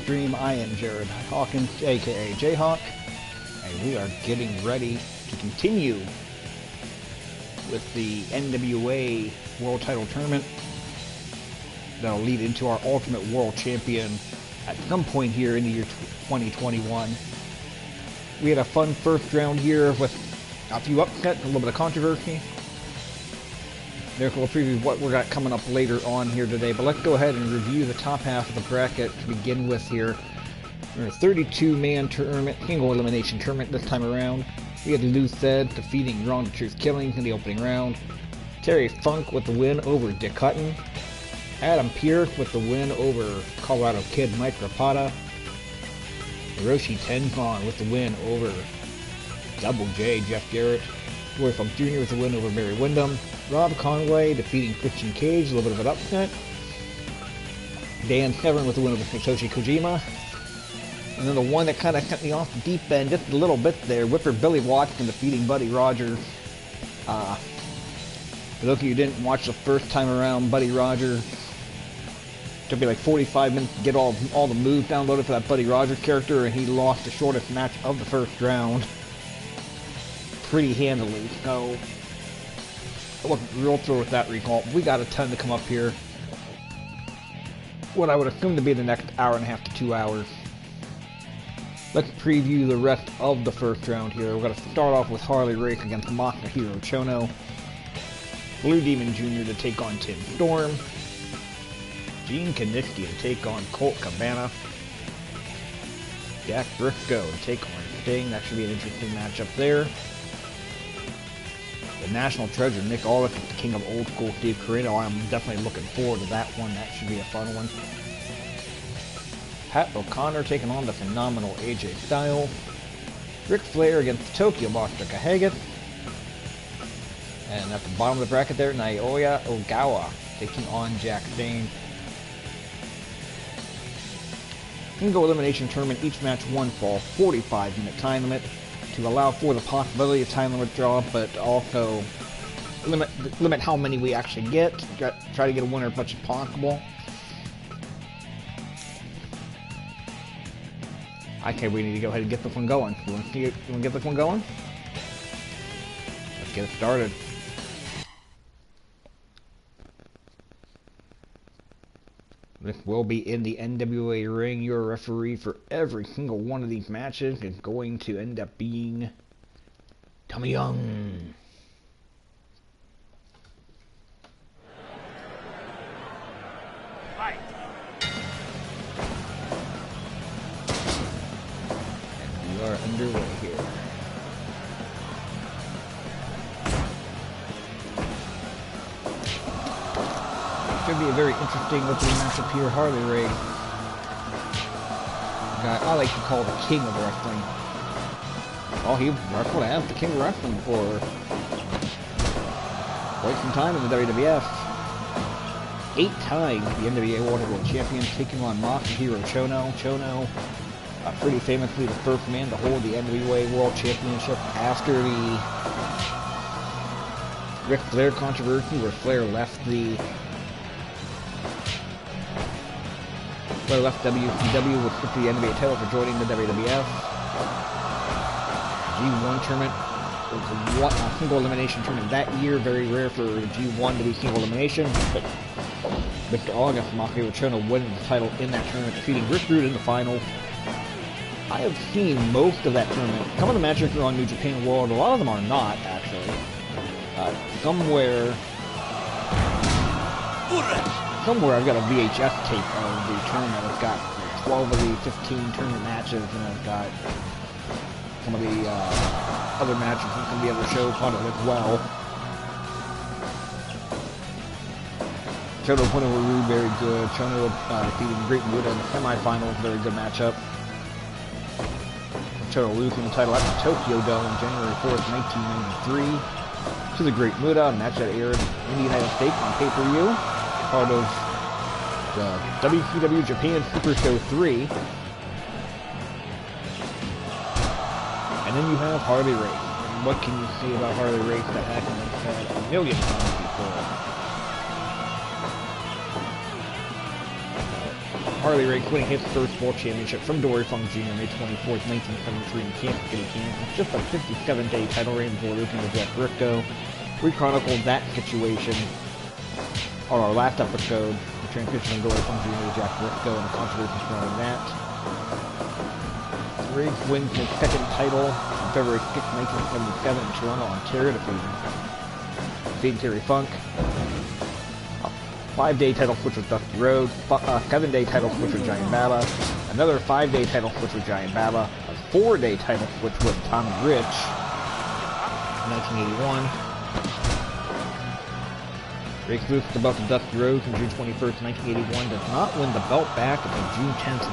stream. I am Jared Hawkins, aka Jayhawk, and we are getting ready to continue with the NWA World Title Tournament that'll lead into our Ultimate World Champion at some point here in the year 2021. We had a fun first round here with a few upsets, a little bit of controversy. Therefore, we'll preview what we got coming up later on here today. But let's go ahead and review the top half of the bracket to begin with here. We're in a 32-man tournament, single elimination tournament this time around. We had Lou Thed defeating Wrong to Truth Killing in the opening round. Terry Funk with the win over Dick Hutton. Adam Pierce with the win over Colorado Kid Mike Rapata. Hiroshi Tenzan with the win over Double J Jeff Jarrett. Roy Funk Jr. with the win over Barry Windham. Rob Conway defeating Christian Cage, a little bit of an upset. Dan Severn with the win over Satoshi Kojima. And then the one that kind of sent me off the deep end just a little bit there, Whipper Billy Watson defeating Buddy Rogers. For those of you who didn't watch the first time around, Buddy Rogers, it took me like 45 minutes to get all the moves downloaded for that Buddy Rogers character, and he lost the shortest match of the first round pretty handily. So I wasn't real thrilled with that recall. We got a ton to come up here. What I would assume to be the next hour and a half to 2 hours. Let's preview the rest of the first round here. We're going to start off with Harley Race against Masahiro Chono. Blue Demon Jr. to take on Tim Storm. Gene Kaniski to take on Colt Cabana. Jack Briscoe to take on Sting. That should be an interesting matchup there. The National Treasure, Nick Aldis, the King of Old School, Steve Corino. I'm definitely looking forward to that one. That should be a fun one. Pat O'Connor taking on the phenomenal AJ Styles. Ric Flair against Tokyo Monster Kahagan. And at the bottom of the bracket there, Naoya Ogawa taking on Jack Zane. Single elimination tournament, each match one fall, 45-minute time limit, to allow for the possibility of time limit draw, but also limit how many we actually get. Try to get a winner as much as possible. Okay, we need to go ahead and get this one going. You want to get this one going? Let's get it started. This will be in the NWA ring. Your referee for every single one of these matches is going to end up being Tommy Young. Fight. And we are underway here. Should be a very interesting opening matchup here. Harley Race, the guy I like to call the king of wrestling. Oh, he wrestled as the king of wrestling for quite some time in the WWF. 8 times the NWA World Champion, taking on Masahiro Chono. Chono, pretty famously the first man to hold the NWA World Championship after the Ric Flair controversy, where Flair left WCW with the NBA title for joining the WWF. G1 tournament was a single elimination tournament that year. Very rare for the G1 to be single elimination. But Mr. August Masahiro Chono winning the title in that tournament, defeating Rick Rude in the finals. I have seen most of that tournament. Some of the matches are on New Japan World. A lot of them are not, actually. Somewhere I've got a VHS tape of the tournament. It's got 12 of the 15 tournament matches, and I've got some of the other matches from some of the other shows on it as well. Chono winning with Rude, very good. Chono defeating Great Muta in the semifinals, very good matchup. Chono losing the title at the Tokyo Dome on January 4th, 1993 to the Great Muta, a match that aired in the United States on pay-per-view. Part of the WCW Japan Super Show 3. And then you have Harley Race. And what can you say about Harley Race that hasn't been said a million times before? Harley Race winning his first World Championship from Dory Funk Jr. May 24th, 1973 in Kansas City, Kansas. Just a 57-day title reign before losing to Jeff Briscoe. We chronicled that situation on our last episode, the transition from Dory Funk Jr. to Jeff Briscoe and the controversy surrounding that. Riggs wins his second title on February 6, 1977 in Toronto, Ontario, defeating Terry Funk. 5-day title switch with Dusty Rhodes, 7-day title switch with Giant Baba, another 5-day title switch with Giant Baba, a 4-day title switch with Tommy Rich in 1981. Riggs loses the belt to Dusty Rhodes on June 21st, 1981, does not win the belt back until June 10th,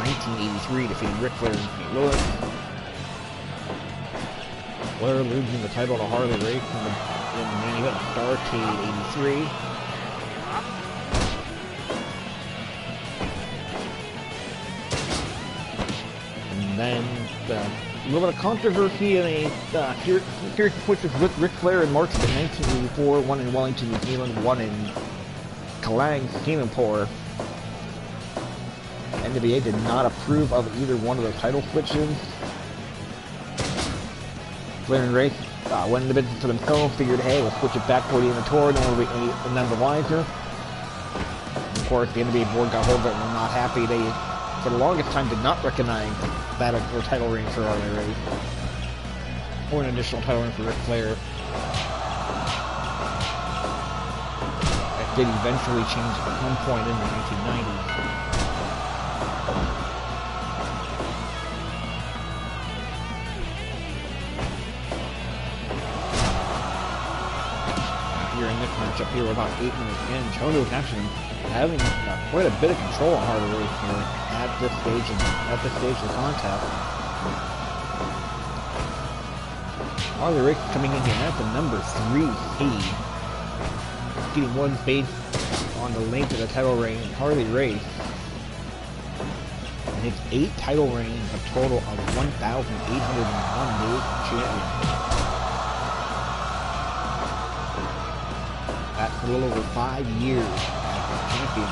1983, defeating Ric Flair and St. Louis. Flair losing the title to Harley Race in the main event of Starrcade 83. And then a little bit of controversy in a series of pushes with Ric Flair in March of 1984, one in Wellington, New Zealand, one in Kelang, Singapore. NWA did not approve of either one of those title switches. Flair and Race went into business for themselves, figured, hey, we'll switch it back for the end of the tour, then we'll be none the wiser. Of course, the NWA board got hold of it and were not happy. They, for the longest time, did not recognize that or title reign for Harley Race, or an additional title reign for Ric Flair. That did eventually change at one point in the 1990s. Here in this matchup here, about 8 minutes in, Chono was actually having quite a bit of control on Harley Race here at this stage of the contest. Harley Race coming in here at the number 3 seed, getting one based on the length of the title reign. Harley Race and his 8 title reigns, a total of 1,801 days champion. That's a little over 5 years as champion.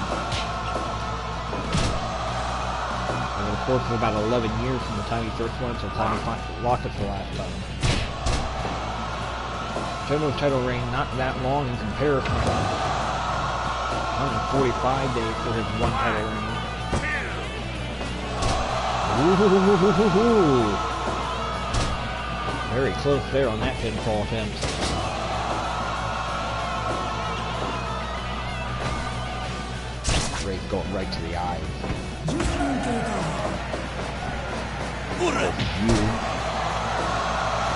Over the course of about 11 years from the time he first won until the time he lost it the last time. Chono's title reign not that long in comparison. 145 days for his one title reign. Ooh. Very close there on that pinfall attempt. Race going right to the eyes.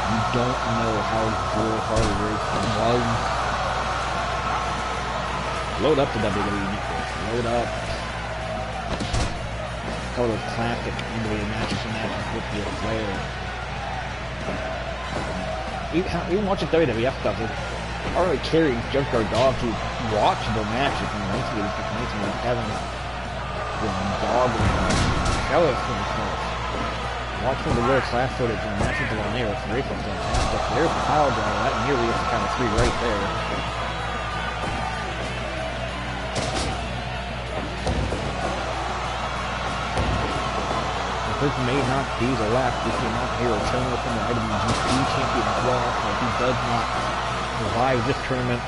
You don't know how good Harley Race was. Load up the WWE Network. Load up. All those classic NWA matches and matches with Ric Flair. Even watching WWF stuff, Harley carries Junkyard Dog to watchable matches in 1986, 1987. The Dog was jealous of himself. Watching the World Class footage and matches along there, it's very fantastic. There's the pile driver. That nearly is the kind of 3 right there. This may not be the last. We see not here Chono from the IWGP champion as well. So if he does not survive this tournament,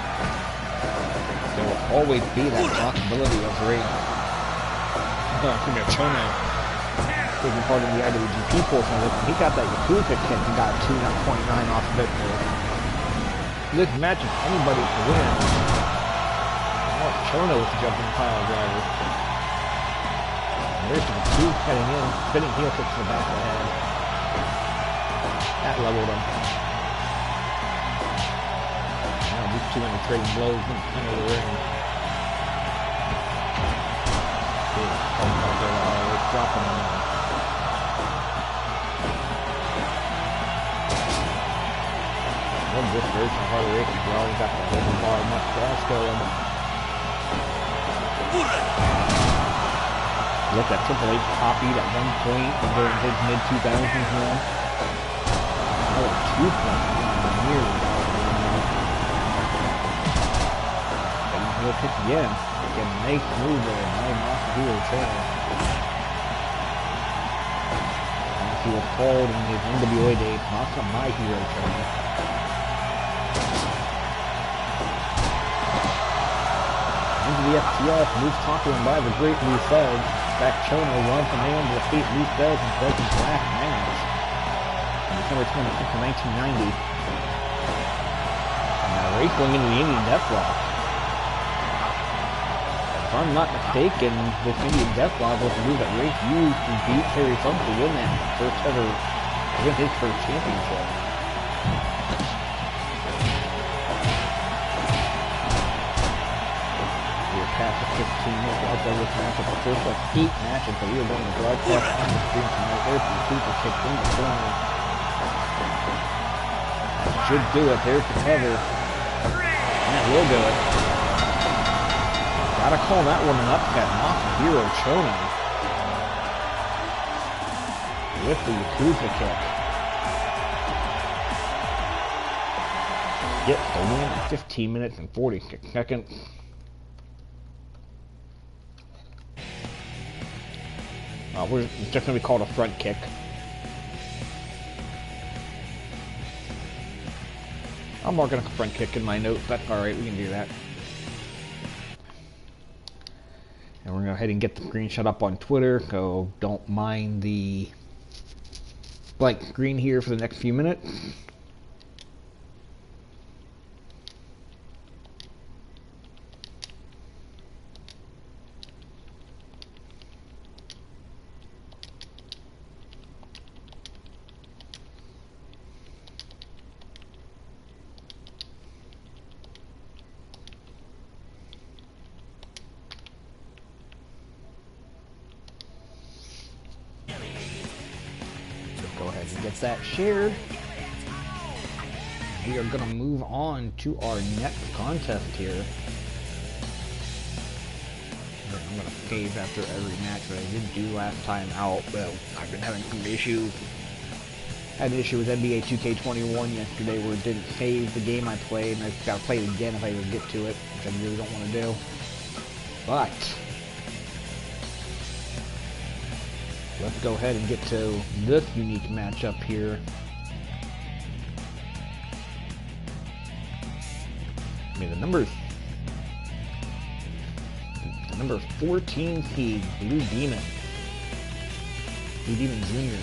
there will always be that possibility of Chono taking part in the IWGP portion of it. He got that Yakuza kick and got 2.9 off of it. This match is anybody to win. I want Chono with the jumping pile driver. There's the two heading in, spinning heel kick to the back of the head. That leveled him. Now these two men are trading blows in the center of the ring. Big dropping him. Love this version of Harley Race as well. He's got the whole bar mustache going. Look at Triple H copied at one point during his mid-2000s run. Oh, 2 points. Nearly. Heel kick again. Again, nice move there. Nice off the heel trail. he was called in his NWA days, Masa My Hero Shonen. Into the FTF, Moose Takuan by the Great Rusev. Back Chono won the man to defeat Rusev in Broken's last match on December 26th of 1990. And Rafe going into the Indian Deathlock. If I'm not mistaken, this Indian Deathlock was the move that Rafe used to beat Terry Funk to win that win his first championship. We're past the 15-minute mark of this match. It's the first of 8 matches that we are going to broadcast on the screen tonight. There's the super kick in the corner. That should do it. There's the cover. And that will do it. Gotta call that one an upset. Masahiro Chono with the Yakuza kick. Gets the win in 15 minutes and 46 seconds. It's just going to be called a front kick. I'm marking a front kick in my notes. That's alright, we can do that. And we're going to go ahead and get the screenshot up on Twitter, so don't mind the blank screen here for the next few minutes. Go ahead and get that shared. We are going to move on to our next contest here. I'm going to save after every match that I didn't do last time out. Well, I've been having some issues. I had an issue with NBA 2K21 yesterday where it didn't save the game I played, and I've got to play it again if I ever get to it, which I really don't want to do. But let's go ahead and get to this unique matchup here. I mean, the number 14 seed, Blue Demon Jr.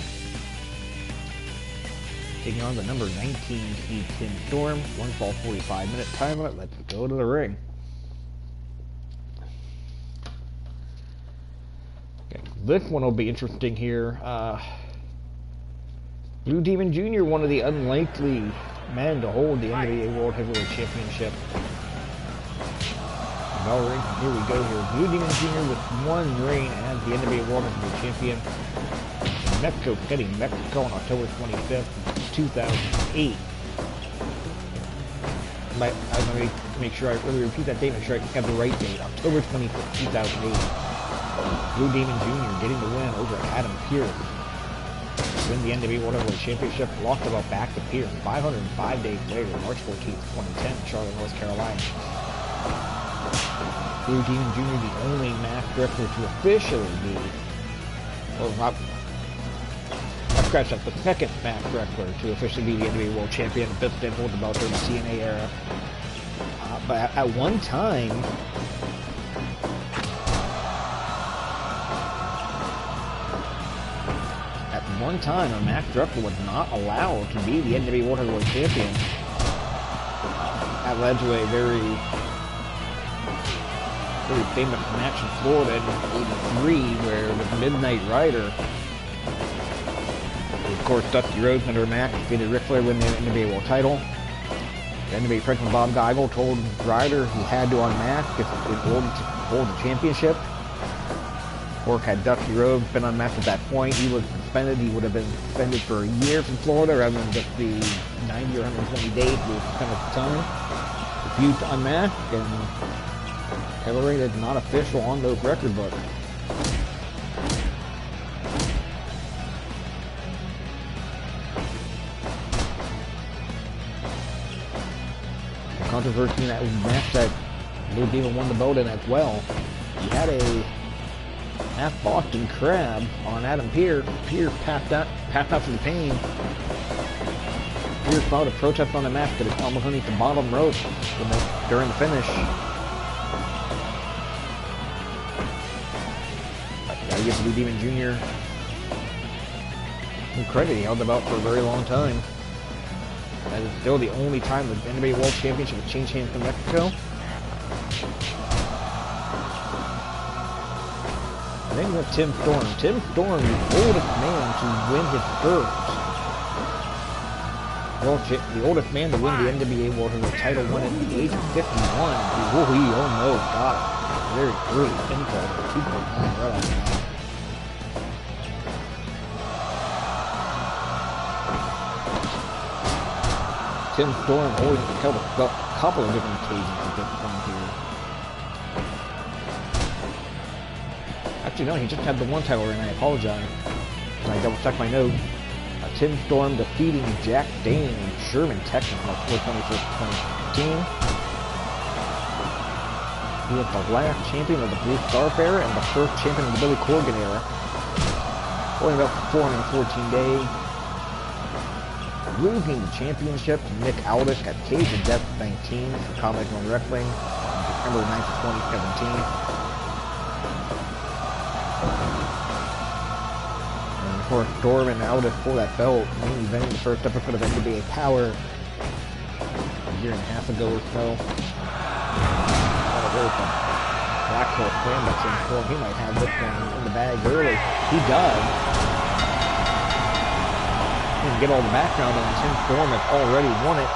taking on the number 19 seed, Tim Storm. 1 fall 45-minute time limit. Let's go to the ring. This one will be interesting here. Blue Demon Jr., one of the unlikely men to hold the NWA World Heavyweight Championship. Bell ring, here we go here. Blue Demon Jr. with 1 reign as the NWA World Heavyweight Champion. In Mexico City, Mexico on October 25th, 2008. I'm going to make sure I really repeat that date, make sure I have the right date. October 25th, 2008. Blue Demon Jr. getting the win over Adam Pearce. Win the NWA World Heavyweight Championship. Lost about back to Pearce 505 days later, March 14th, 2010, Charlotte, North Carolina. Blue Demon Jr. the only masked wrestler to officially be, scratch up, the second masked wrestler to officially be the NWA World Champion. Biff did hold the belt during the TNA era. But at one time, a masked wrestler was not allowed to be the NWA World Heavyweight Champion. That led to a very famous match in Florida in '83 where the Midnight Rider, of course, Dusty Rhodes under a match, defeated Ric Flair, win the NWA World title. The NWA President Bob Geigel told Ryder he had to unmask in order to hold the championship. Or had Dusty Rhodes been unmasked at that point, he was suspended. He would have been suspended for a year from Florida rather than just the 90 or 120 days he was suspended at the time. Refused to unmask, and Hillary is not official on those record books. The controversy in that match that Blue Demon won the belt in as well. He had a Half Boston Crab on Adam Pearce. Pearce passed out from the pain. Pearce filed a protest on the match, but it's almost underneath the bottom rope during the finish. Gotta give Blue Demon Jr. some credit. He held the belt for a very long time. That is still the only time the NWA World Championship has changed hands in Mexico. I think with Tim Storm. Tim Storm, the oldest man to win his first. The oldest man to win the NWA World Heavyweight title won at the age of 51. Oh no, God. Very early pinfall for 2.9 right off the bat. Tim Storm always held a couple of different occasions at this point here. Actually, no, he just had the one title and I apologize. I double-checked my notes. Tim Storm defeating Jack Dane in Sherman, Texas on October 21st, 2015. He is the last champion of the Blue Star era and the first champion of the Billy Corgan era. Holding up for 414 days. Losing the championship to Nick Aldis at Cage of Death 19 for Combat Zone Wrestling on December 9th, 2017. And of course, Storm and Aldis for that belt, main eventing the first episode of NWA Power a year and a half ago or so. Black Hole Slam that's in form. He might have this one in the bag early. He does. And get all the background on Tim Storm has already won it.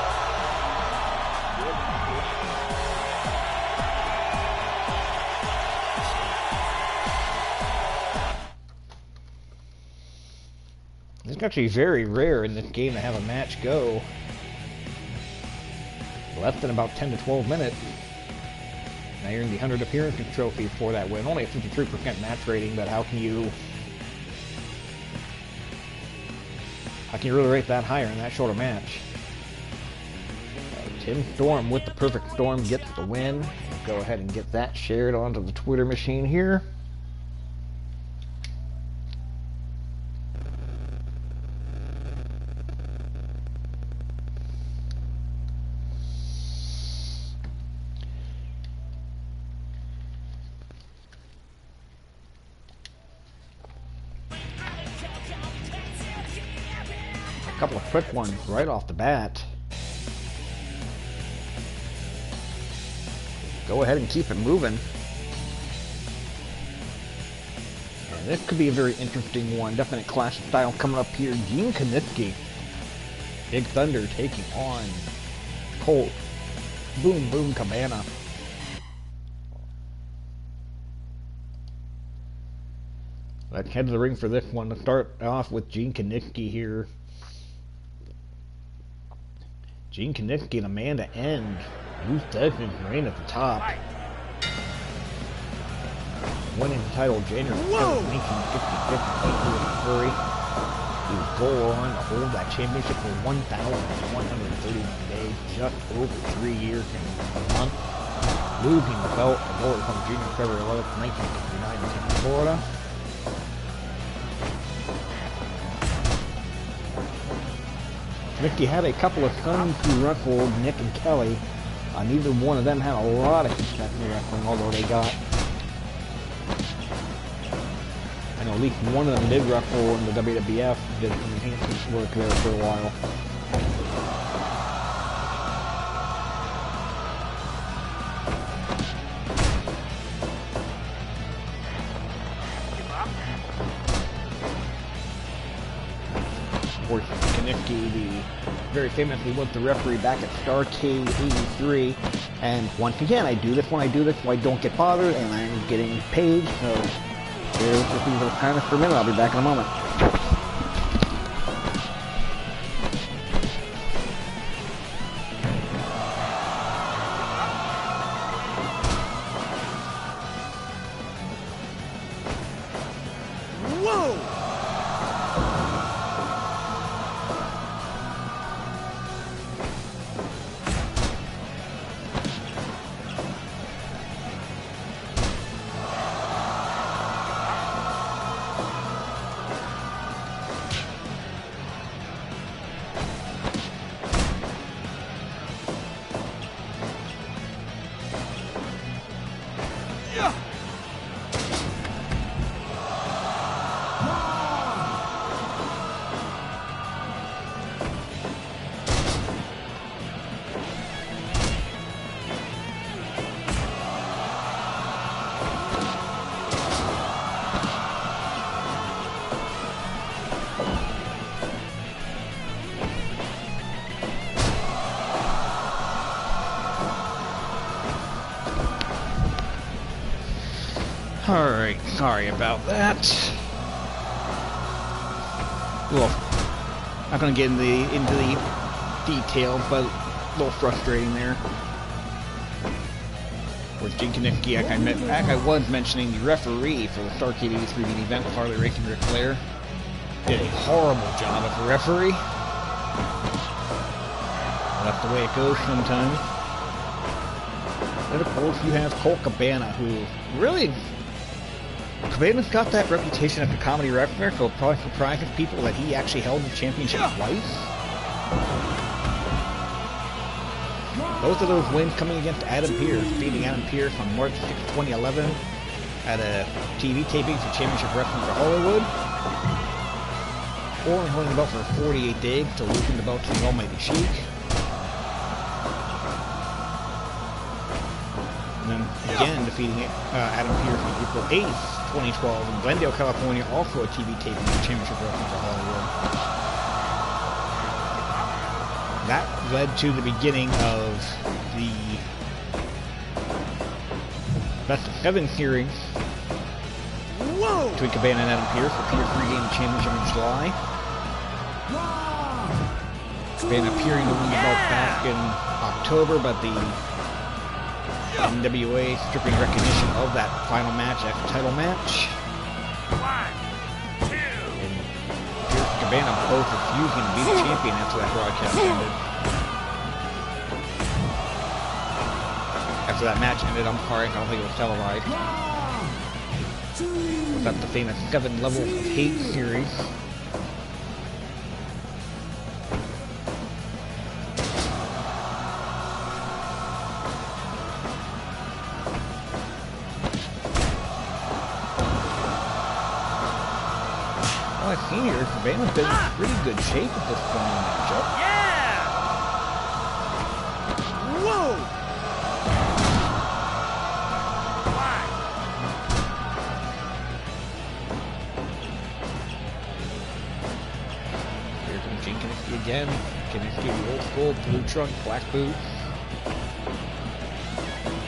It's actually very rare in this game to have a match go less than about 10 to 12 minutes. Now you're in the 100 appearances trophy for that win. Only a 53% match rating, but how can you really rate that higher in that short a match? Tim Storm with the perfect storm gets the win. Go ahead and get that shared onto the Twitter machine here. A couple of quick ones right off the bat. Go ahead and keep it moving. And this could be a very interesting one. Definite clash of style coming up here. Gene Kiniski, Big Thunder taking on Colt Boom Boom Cabana. Let's head to the ring for this one. To start off with Gene Kiniski here. Gene Kiniski and Amanda End. Ruth Desmond's reign at the top. Winning the title January 7th, 1966 in Missouri. He was goal on to hold that championship for 1,131 days, just over 3 years and a month. Losing the belt to Lord from Junior February 11th, 1969 in Tampa, Florida. Mickey had a couple of sons who wrestled, Nick and Kelly. Neither one of them had a lot of success in wrestling, although they got, I know at least one of them did wrestle in the WWF, did some enhancement work there for a while. Of course, Kiniski, the very famously was the referee back at Starrcade 83, and once again, I do this when I do this so I don't get bothered, and I'm getting paid, so here's the things that are kind of for a minute. I'll be back in a moment. Alright, sorry about that. Well, not gonna get into the details, but a little frustrating there. With Gene Kaniski, like I was mentioning, the referee for the Starrcade 83 event with Harley Race and Ric Flair did a horrible job as a referee. That's the way it goes sometimes. And of course you have Colt Cabana, who really... Cabana's got that reputation as a comedy wrestler, so it probably surprises people that he actually held the championship twice. Both of those wins coming against Adam Pearce, beating Adam Pearce on March 6, 2011 at a TV taping for Championship Wrestling for Hollywood. Or holding the belt for 48 days to losing the belt to the Almighty Sheik. And then again defeating Adam Pearce on April 8th, 2012 in Glendale, California, also a TV taping for Championship Wrestling for Hollywood. That led to the beginning of the Best of 7 series between Cabana and Adam Pearce, where Pearce regained the championship in July. Cabana appearing to win the belt back in October, but the NWA stripping recognition of that final match as a title match. And Pearce and Cabana both refusing to be the champion after that broadcast ended. After that match ended, I'm sorry, I don't think it was televised. Was that the famous 7 Levels of Hate series? Well, I've seen here, Cabana's been in pretty good shape at this point in the matchup. Again, Kaniski, the old school blue trunk, black boots.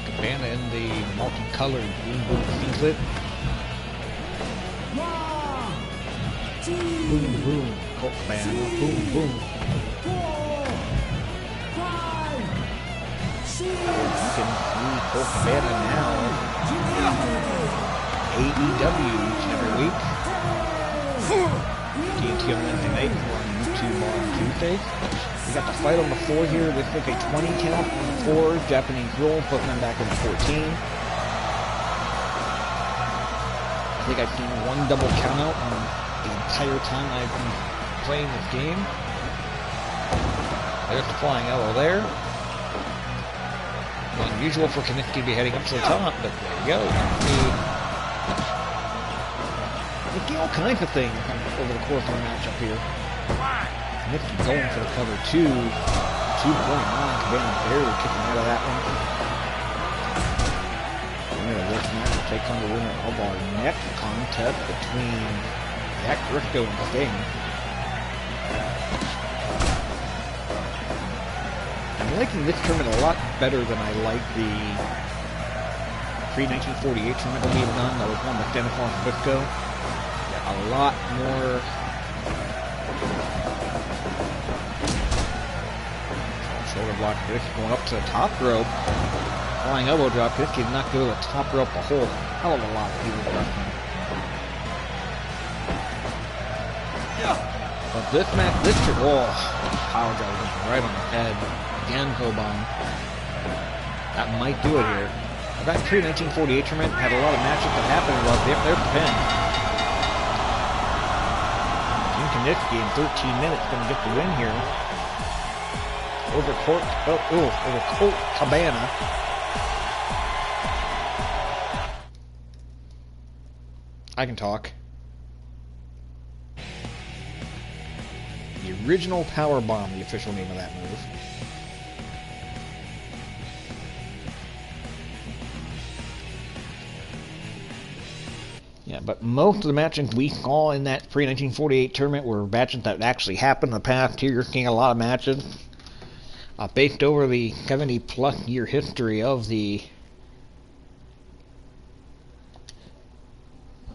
Cabana in the multicolored green boot singlet. Boom, boom, Colt Cabana, boom, boom. You can see Colt Cabana now. AEW each and every week. TNT on Wednesday night. On Tuesday. We got the fight on the floor here with like a 20 count on the floor, Japanese roll, putting them back in the 14. I think I've seen one double count out on the entire time I've been playing this game. There's the flying elbow there. Unusual for Kaniski to be heading up to the top, but there you go. You see all kinds of things over the course of the matchup here. Kaniski going for the cover 2. 2.9. Cabana barely kicking out of that one. Winner of this match will take on the winner of our next contest between Jack Briscoe and Sting. I'm liking this tournament a lot better than I like the pre-1948 tournament that we've done. That was one with Dennis and Briscoe. A lot more shoulder block. This going up to the top rope. Flying elbow drop. This did not go to the top rope a whole hell of a lot of people wrestling. But this match, power drive was right on the head. Again, Coban. That might do it here. That pre-1948 tournament had a lot of matches that happened. Well, there's the pin. Kaniski in 13 minutes going to get the win here. Over Colt Cabana. I can talk. The original power bomb, the official name of that move. Yeah, but most of the matches we saw in that pre-1948 tournament were matches that actually happened in the past. Here you're seeing a lot of matches based over the 70-plus year history of the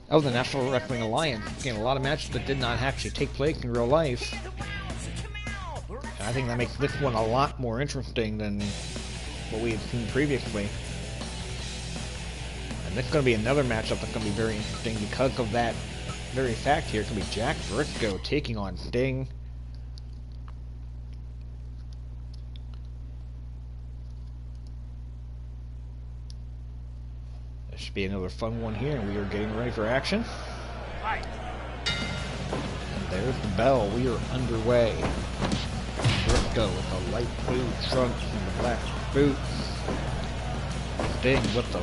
of the National Wrestling Alliance. Again, a lot of matches that did not actually take place in real life. And I think that makes this one a lot more interesting than what we had seen previously. And this is going to be another matchup that's going to be very interesting because of that very fact here. It's going to be Jack Briscoe taking on Sting. This should be another fun one here, and we are getting ready for action. And there's the bell. We are underway. Briscoe with the light blue trunks and the black boots. Sting with the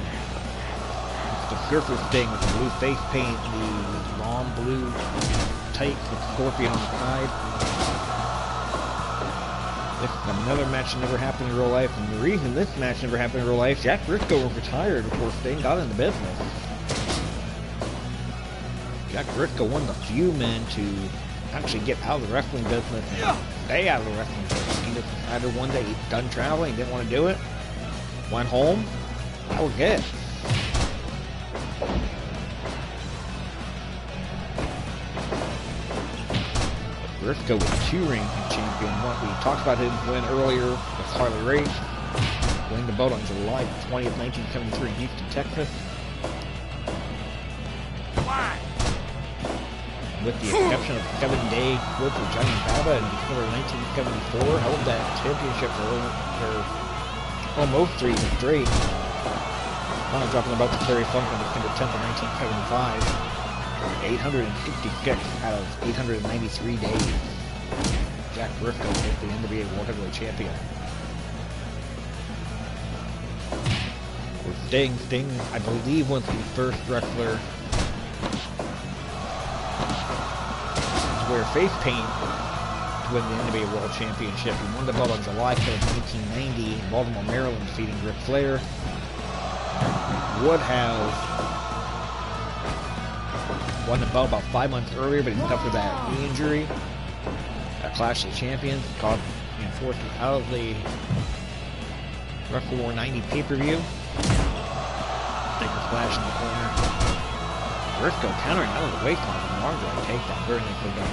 surfer Sting with the blue face paint, the long blue tights with the scorpion on the side. This is another match that never happened in real life, and the reason this match never happened in real life, Jack Briscoe was retired before Sting got into business. Jack Briscoe one of the few men to actually get out of the wrestling business and stay out of the wrestling business. He just decided one day he's done traveling, didn't want to do it, went home. That was good. Briscoe was 2-ring champion. We talked about his win earlier with Harley Race, winning the belt on July 20th, 1973 in Houston, Texas. With the exception of 7-day win for Johnny Baba in December 1974, held that championship for almost 3 years straight. Finally dropping the belt to Terry Funk on December 10th of 1975. 866 out of 893 days. Jack Briscoe is the NWA World Heavyweight Champion. With Sting, I believe, was the first wrestler to wear face paint to win the NWA World Championship. He won the belt on July 5th, 1990 in Baltimore, Maryland, defeating Ric Flair. Would have won the belt about 5 months earlier, but he suffered that knee injury at Clash of the Champions, caught and forced him out of the WrestleWar 90 pay-per-view. Take a splash in the corner. Briscoe countering out of the waistline and arm drag takedown. Very nicely done.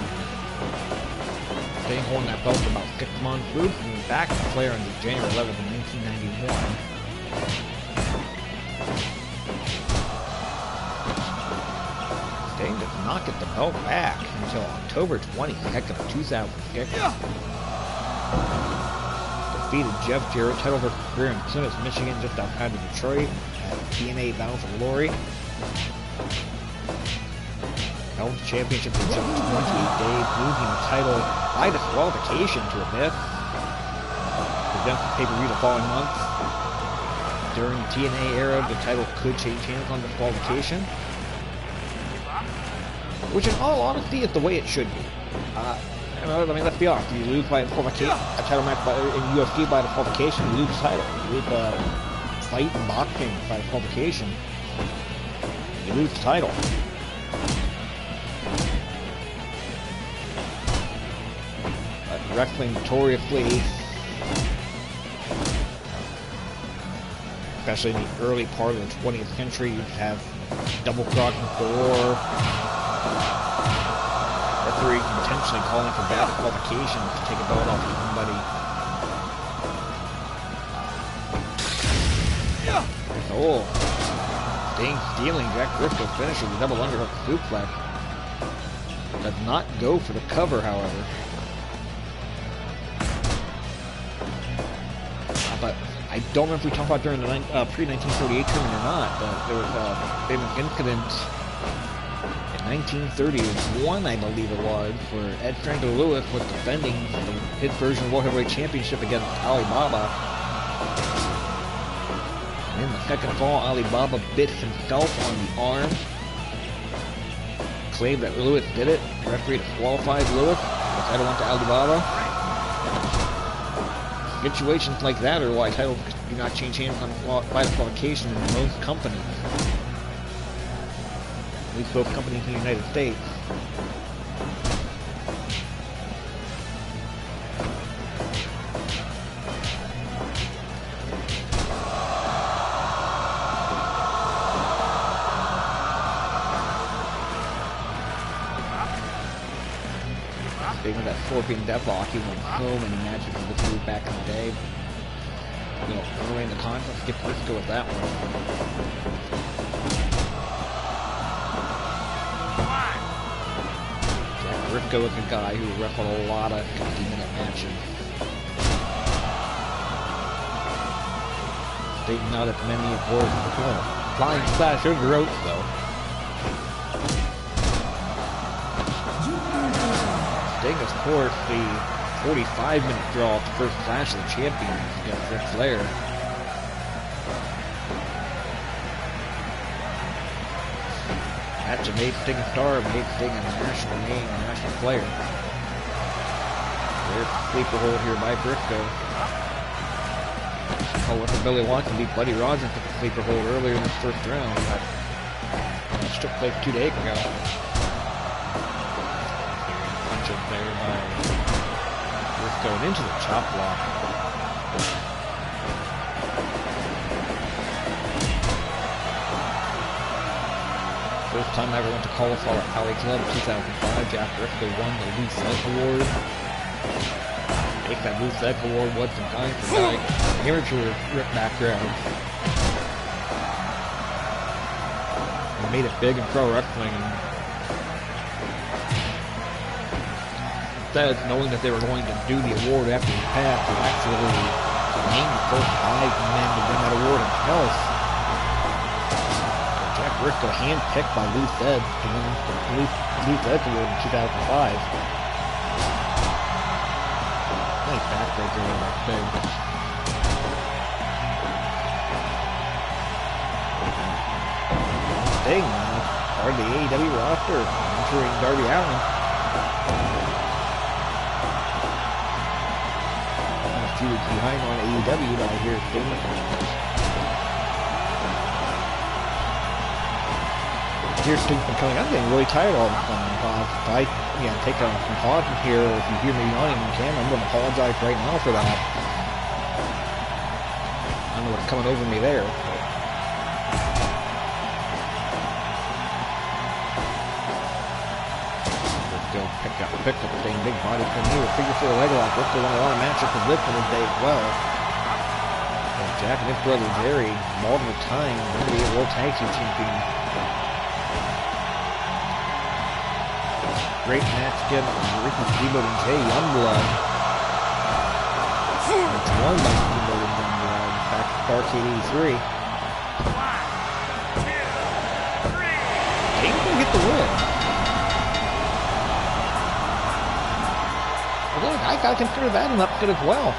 Staying holding that belt for about 6 months. Losing back to Flair on January 11th of 1991. Sting does not get the belt back until October 22nd of 2006. Defeated Jeff Jarrett, title for career in Plymouth, Michigan, just outside of Detroit at TNA Battle for Glory. Held the championship for just 28 days, losing the title by disqualification to Abyss. Presents the pay-per-view the following month. During the TNA era, the title could change hands on disqualification. Which, in all honesty, is the way it should be. I mean, let's be honest. You lose by disqualification, a title match in UFC by disqualification, you lose the title. You lose a fight in boxing by disqualification, you lose the title. But wrestling notoriously, especially in the early part of the 20th century, you have double crossing or referee intentionally calling for bad disqualification to take a belt off of somebody. Oh, Sting stealing Jack Briscoe's finisher with a double underhook suplex. Does not go for the cover, however. But I don't remember if we talked about during the pre-1938 tournament or not, but there was a famous incident in 1931, I believe it was, where Ed Strangler Lewis was defending his version of the World Heavyweight Championship against Ali Baba. And in the second fall, Ali Baba bit himself on the arm. Claimed that Lewis did it. The referee disqualified Lewis. The title went to Ali Baba. Situations like that are why titles do not change hands by disqualification in most companies. At least both companies in the United States. Being with that Scorpion Deathlock, he won so many matches with this move back in the day. You know, early in the contest, get Briscoe with that one. Jack Briscoe is a guy who wrestled a lot of 50-minute matches. Stating out at many awards. Flying slash over the ropes, though. Sting, of course, the 45-minute draw at the first Clash of the Champions against Ric Flair. Match that made Sting a star, made Sting a national name, a national player. There's the sleeper hold here by Briscoe. However, Billy Watson beat Buddy Rogers with the sleeper hold earlier in this first round. That match took place 2 days ago. Punch up there by Briscoe into the chop block. First time I ever went to Cauliflower Alley Club, 2005. Jack Briscoe won the Lou Thesz Award. Take that Lou Thesz Award was some time for guy amateur rip background. And made it big in pro wrestling. Instead, knowing that they were going to do the award after he passed, they actually named the first 5 men to win that award himself. Jack Briscoe handpicked by Lou Thesz to win the Lou Thesz Award in 2005. Nice backbreaker in that thing. Sting now, part of the AEW roster, entering Darby Allin. A few weeks behind on AEW, but I hear Sting. Here's Sting's been coming. I'm getting really tired all the time. If I take some pause here, or if you hear me yawning on camera, I'm going to apologize right now for that. I don't know what's coming over me there. Let's go pick up Sting, big body from here, figure for the leg lock. Let's go on a lot of matchups with this one today as well. And Jack and his brother Jerry, multiple time NBA World Tag Team Champion. Great match against Ricky Steamboat and Jay Youngblood. It's won by Steamboat and Youngblood back to Starrcade 83. James can get the win. Well, I gotta consider that an upset as well.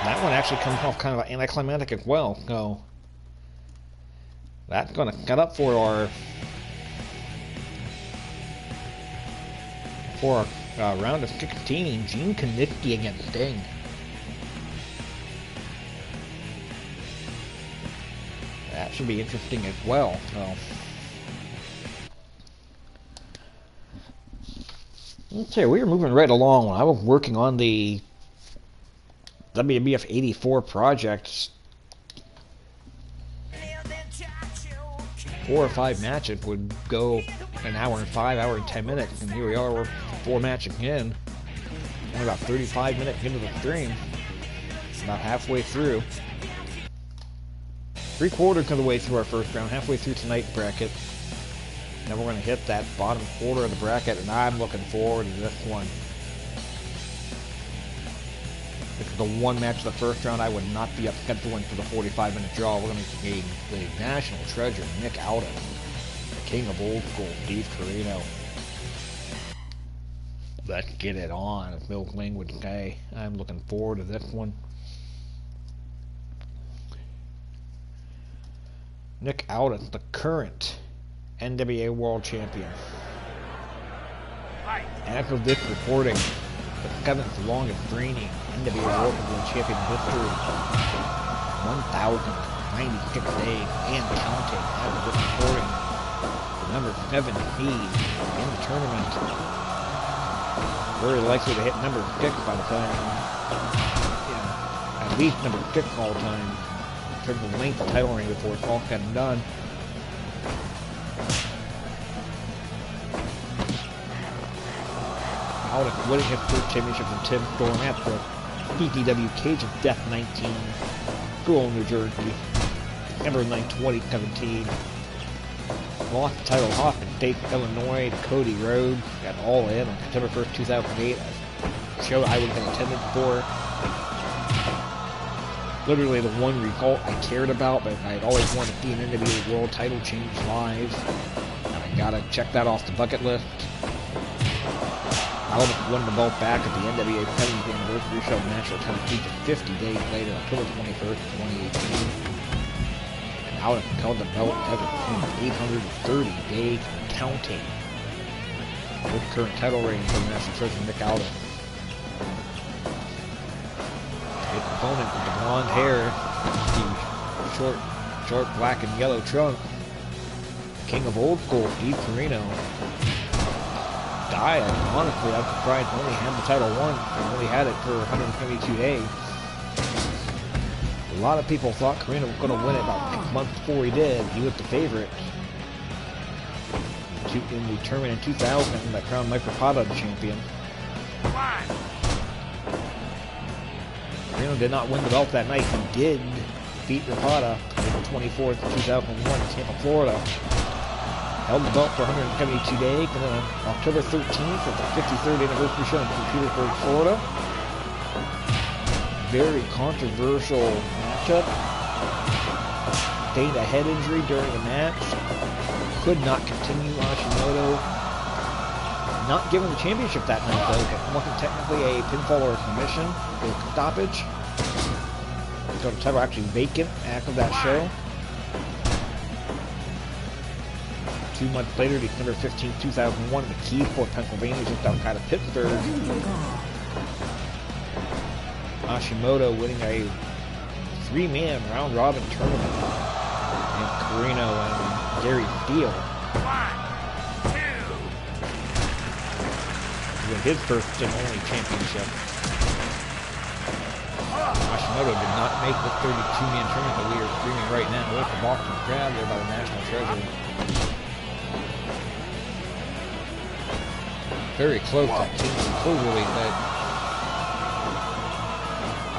That one actually comes off kind of anticlimactic as well, so that's going to cut up for our round of 16. Gene Kiniski against Sting. That should be interesting as well. So okay, we are moving right along. I was working on the WWF 84 project. 4 or 5 matches would go an hour and 5, hour and 10 minutes, and here we are, we're 4 matches in, only about 35 minutes into the stream, about halfway through, 3/4 of the way through our first round, halfway through tonight's bracket. Then we're going to hit that bottom quarter of the bracket, and I'm looking forward to this one. This is the one match of the first round I would not be upset to win for the 45-minute draw. We're going to be the national treasure, Nick Aldis, the king of old school, Steve Corino. Let's get it on, as Bill Kling would say. I'm looking forward to this one. Nick Aldis, the current NWA World Champion. As of this recording, the 7th longest reigning NWA World Champion in history. 1,096 days and counting as of this recording. The number 7 seed in the tournament. Very likely to hit number 6 by the time, at least number 6 all time, in terms of length of title reign before it's all said and done. Alden winning his first championship from Tim Storm at the BPW Cage of Death 19, School, New Jersey, December 9, 2017. Lost the title off in Dayton, Illinois to Cody Rhodes at All In on September 1st, 2008. A show I would have been attended for. Literally the one result I cared about, but I had always wanted to see an NWA World title change live. And I gotta check that off the bucket list. Alden won the belt back at the NWA 70th Anniversary Show in Nashville, Tennessee, just 50 days later, October 21st, 2018. And Alden held the belt ever 830 days counting. With current title reign for the National Treasurer Nick Alden. His opponent with the blonde hair, the short black and yellow trunk, King of Old School, Steve Corino. Honestly, I'm surprised he only had the title once and only had it for 172 days. A lot of people thought Corino was going to win it about 6 months before he did. He was the favorite. In the tournament in 2000, that crowned Mike Rapata the champion. Corino did not win the belt that night. He did defeat Rapata April 24th, 2001 in Tampa, Florida. Held the belt for 172 days, and then on October 13th at the 53rd anniversary show in Petersburg, Florida. Very controversial matchup. Sustained a head injury during the match. Could not continue. Hashimoto not given the championship that night, though. It wasn't technically a pinfall or a submission. It was a stoppage. So the title actually vacant after that show. 2 months later, December 15, 2001, in the Keyport, Pennsylvania, just outside of Pittsburgh. Hashimoto winning a 3-man round-robin tournament. And Corino and Gary Steele. With his first and only championship. Hashimoto did not make the 32-man tournament that we are streaming right now. With the Boston Crab there by the National Treasurer. Very close to King Cloverleaf, but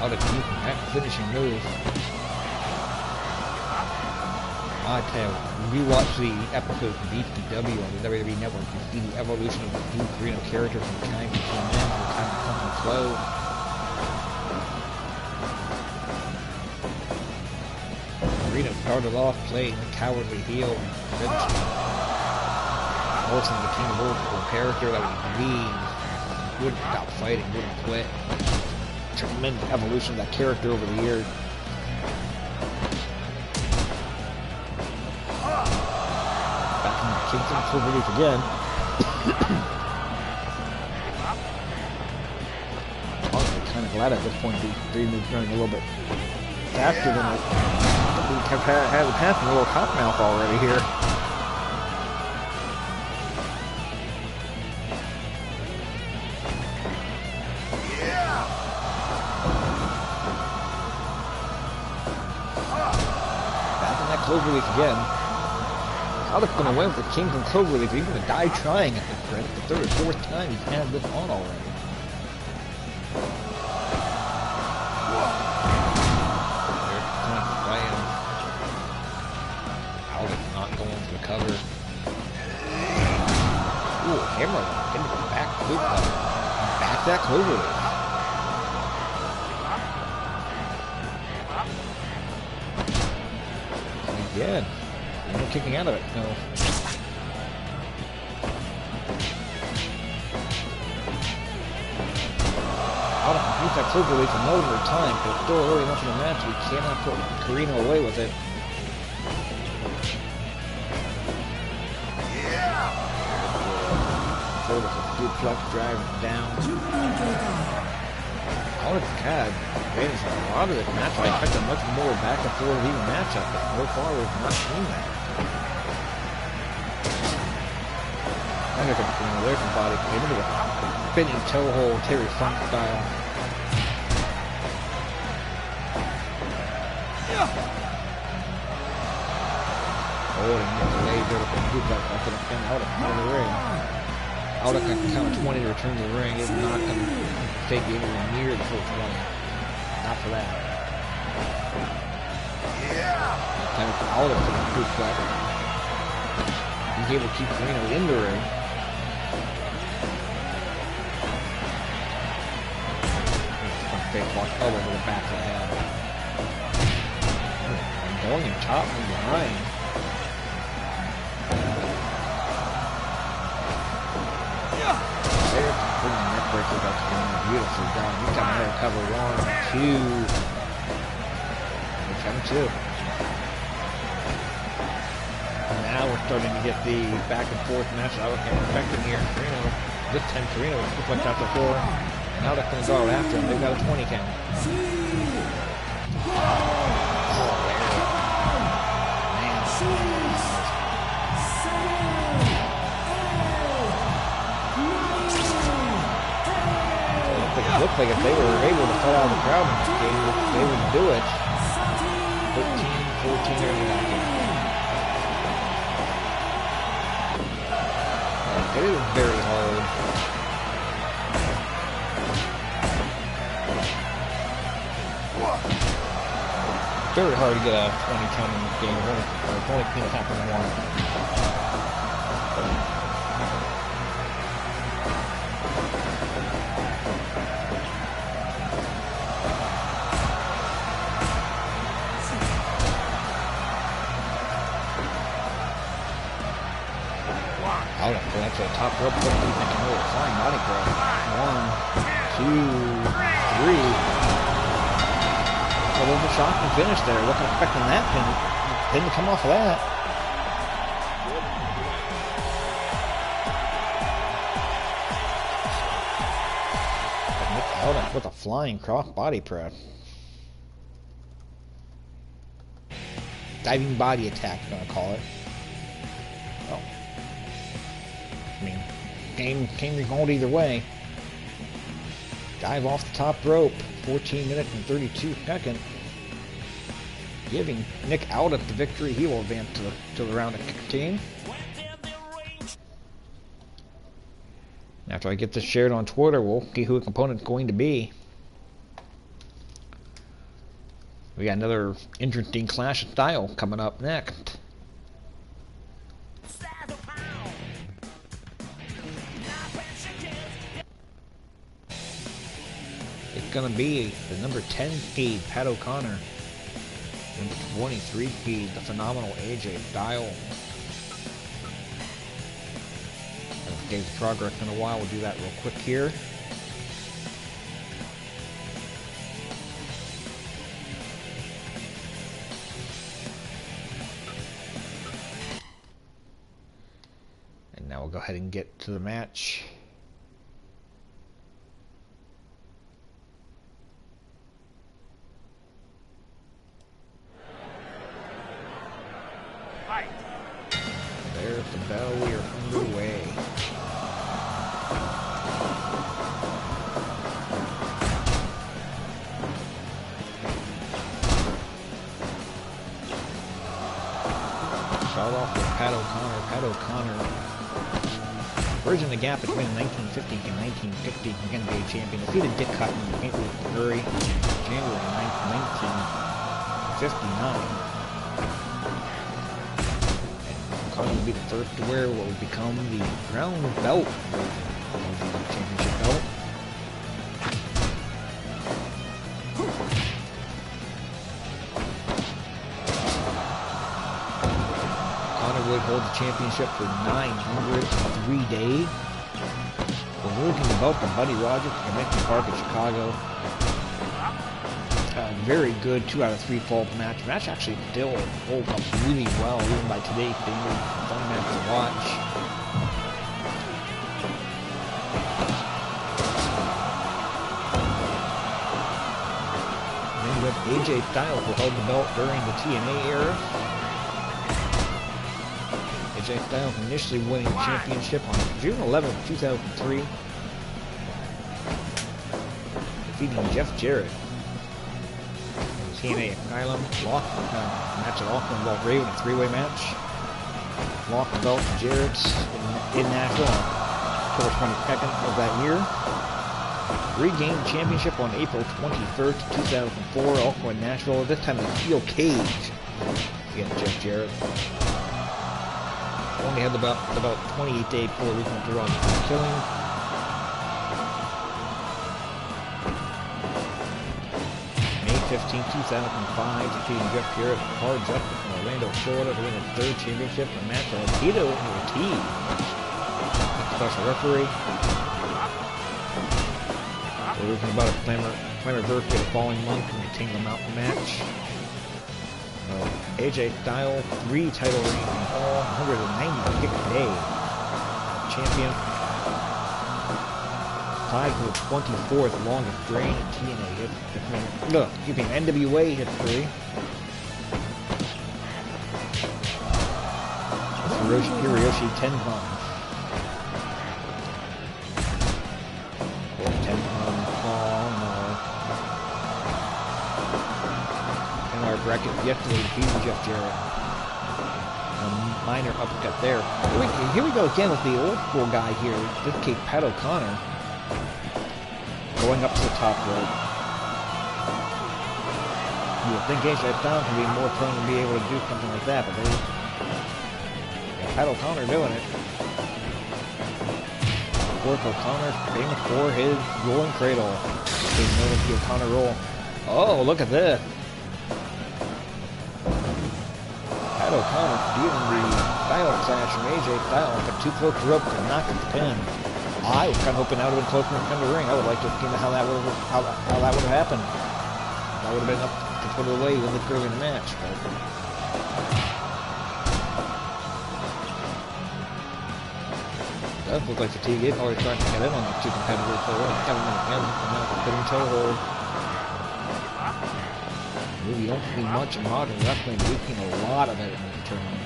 out of that finishing move. I tell you, when you watch the episodes of BPW on the WWE Network, you see the evolution of the Blue Corino character from the time he came in to the time he comes and slow. Corino started off playing the cowardly heel and forcing the King of Old School character that was mean, wouldn't stop fighting, wouldn't quit. Tremendous evolution of that character over the years. Back in the Kingston Cloverleaf again. Honestly, kind of glad at this point the moves running a little bit faster than it. We have had it passing a little cottonmouth already here. Cloverleaf again. Alden's going to win for Kings and Cloverleaf. He's going to die trying at this point. It's the third or fourth time he's had this on already. There's the point of playing. Alden's not going for the cover. Ooh, hammer lock into the back loop. Back that Cloverleaf. Again, no kicking out of it. No. Alden can use that Cloverleaf a number of times, but it's still early enough in the match we cannot put Corino away with it. Sort of a good flex driving down. Alden's had advantage in a lot of this match. I expect a much more back and forth even matchup, but so far we've not seen that. I'm going to bring away from body kick into a spinning toe hold, Terry Funk style. Oh, and the leg there with the boot back up and out of the ring. Out of count of 20 to return to the ring. It's not going to take you anywhere near the full 20. Not for that. Time for Alda for the crew cut. He's able to keep Carino in the ring. Fake block elbow to the back of the head. Going in top from behind. There's the big neck breaker about to come in. Beautifully done. He's got another cover. 1, 2. Here come 2. And now we're starting to get the back and forth match. I was expecting here. Carino. This time Carino looks like that's a 4. Now they're going to go out after him. They've got a 20 count. It looked like if they were able to cut out of the crowd in this game, they would do it. 13, 14 early that game. It is very hard. Very hard to get a 20 count in this game. It's only going to happen once. Out of that's a top rope. What do you think? Oh, flying body grab. 1, 2, 3. A little bit shocking finish there. Wasn't expecting that pin to come off of that. Nick Alda with a flying cross body press. Diving body attack, I'm gonna call it. Oh. I mean, game can be called either way. Dive off the top rope. 14 minutes and 32 seconds. Giving Nick Alda the victory. He will advance to the round of 16. After I get this shared on Twitter, we'll see who the opponent's going to be. We got another interesting clash of style coming up next. It's going to be the number 10 seed, Pat O'Connor. Number 23 seed, the phenomenal AJ Styles. Haven't gained progress in a while. We'll do that real quick here. And now we'll go ahead and get to the match. There's the bell, we are underway. Start off with Pat O'Connor. Pat O'Connor, bridging the gap between 1950 and 1960 NWA champion. Defeated Dick Hutton in St. Louis, Missouri, January 9th, 1959. O'Connor will be the first to wear what will become the brown belt of the championship belt. O'Connor would hold the championship for 903 days. We're losing the belt to Buddy Rogers at Convention Park in Chicago. Very good 2 out of 3 fall match. The match actually still holds up really well, even by today's standards. Fun match to watch. And then we have AJ Styles, who held the belt during the TNA era. AJ Styles initially winning the championship on June 11th, 2003, defeating Jeff Jarrett. TNA Asylum, match at Auckland involved Raven, a 3-way match. Lost the belt to Jarrett in Nashville. October 22nd of that year. Regained the championship on April 21st, 2004, also in Nashville, this time in a steel cage against Jeff Jarrett. Only had about 28-day Puerto Rican draw for killing. May 15, 2005, defeating Jeff Jarrett hard justice from Orlando, Florida to win his third championship in a match for Tito Ortiz. Special referee. We're losing about a Clamor birthday the following month and we King of the Mountain match. AJ Styles, 3 title reigns in all, 196 days. Champion. Tied for the 24th longest reign in TNA history. NWA history. Hiroshi Tenzan. Bracket yesterday defeating Jeff Jarrett. A minor uppercut there. Here we go again with the old school guy here. This case, Pat O'Connor. Going up to the top rope. You would think AJ Styles would be more prone to be able to do something like that, but Pat O'Connor doing it. Of course, O'Connor famous for his rolling cradle. Being known as the O'Connor roll. Oh, look at this. O'Connor dealing the style clash from AJ Styles, but too close to rope to knock his pin. I was kind of hoping that would have been closer to the ring. I would like to have seen how that would have happened. That would have been up to put it away when this early in the match. But it does look like the TNA is always starting to get in on these two competitors. So we're having them again, and now it's putting toe hold. You don't see much in modern wrestling, but we've seen a lot of it in the tournament.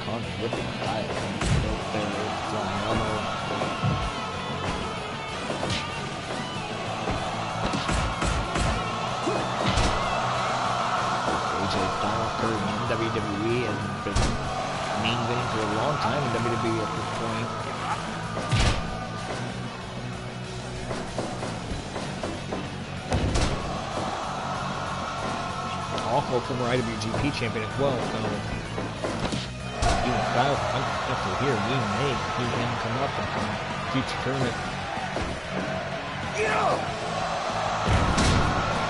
Connor whipping style both there, flying elbow. AJ Styles current in WWE and been main eventing for a long time in WWE at this point. Also former IWGP champion as well, so even Styles unsuccessful here, we may see him come up in some future tournament.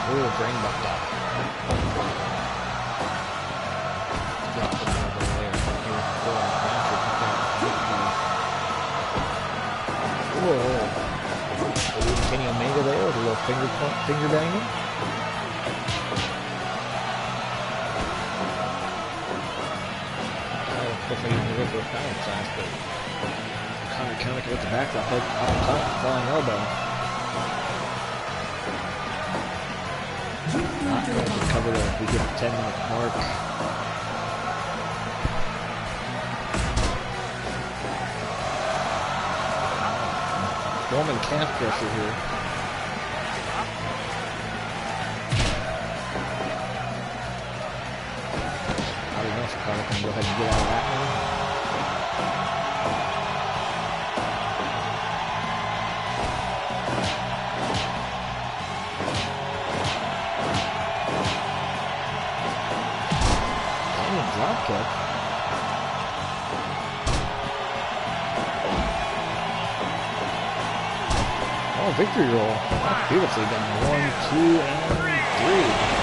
Oh, brain bucked up. Whoa. Kenny Omega there with a little finger banging. Hopefully he can go for a power class, but Connor counter with the backdrop hook off the top, flying elbow. Not going to cover there if we get the 10-minute mark. Roman calf pressure here. Connor can go ahead and get out of that one. Diamond drop kick. Oh, victory roll. That's beautifully done. 1, 2, and 3.